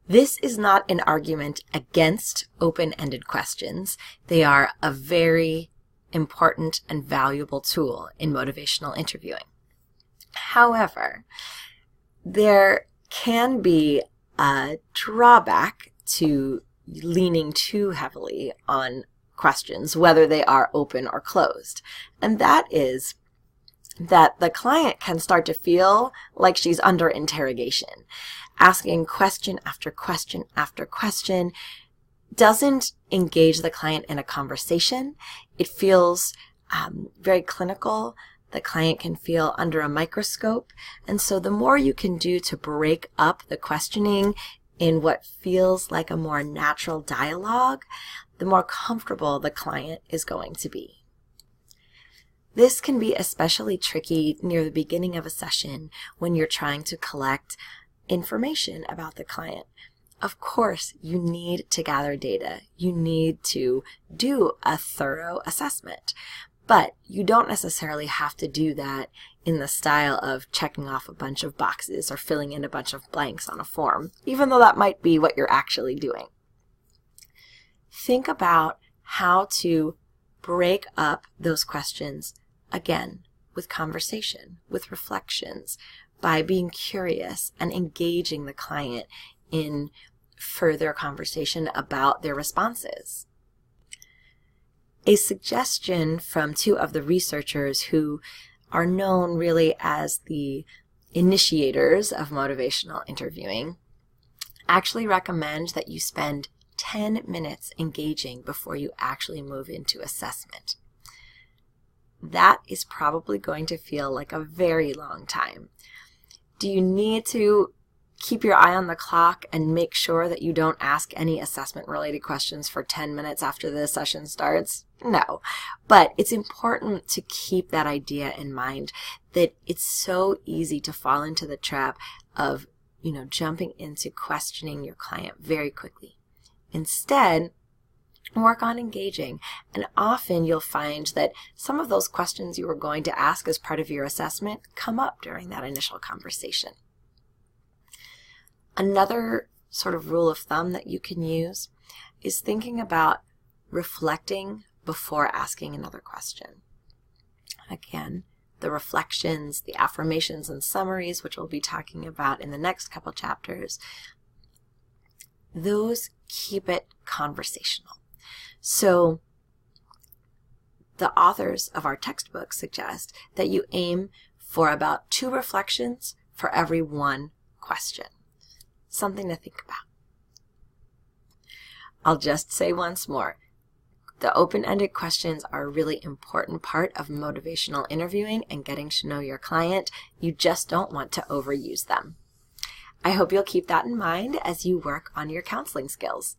This is not an argument against open-ended questions. They are a very important and valuable tool in motivational interviewing. However, there can be a drawback to leaning too heavily on questions, whether they are open or closed. And that is that the client can start to feel like she's under interrogation. Asking question after question after question doesn't engage the client in a conversation. It feels very clinical. The client can feel under a microscope. And so the more you can do to break up the questioning in what feels like a more natural dialogue, the more comfortable the client is going to be. This can be especially tricky near the beginning of a session when you're trying to collect information about the client. Of course, you need to gather data. You need to do a thorough assessment. But you don't necessarily have to do that in the style of checking off a bunch of boxes or filling in a bunch of blanks on a form, even though that might be what you're actually doing. Think about how to break up those questions, again, with conversation, with reflections, by being curious and engaging the client in further conversation about their responses. A suggestion from two of the researchers who are known really as the initiators of motivational interviewing actually recommend that you spend 10 minutes engaging before you actually move into assessment. That is probably going to feel like a very long time. Do you need to keep your eye on the clock and make sure that you don't ask any assessment-related questions for 10 minutes after the session starts? No, but it's important to keep that idea in mind that it's so easy to fall into the trap of, jumping into questioning your client very quickly. Instead, work on engaging, and often you'll find that some of those questions you were going to ask as part of your assessment come up during that initial conversation. Another sort of rule of thumb that you can use is thinking about reflecting before asking another question. Again, the reflections, the affirmations and summaries, which we'll be talking about in the next couple chapters, those keep it conversational. So the authors of our textbook suggest that you aim for about 2 reflections for every 1 question. Something to think about. I'll just say once more, the open-ended questions are a really important part of motivational interviewing and getting to know your client. You just don't want to overuse them. I hope you'll keep that in mind as you work on your counseling skills.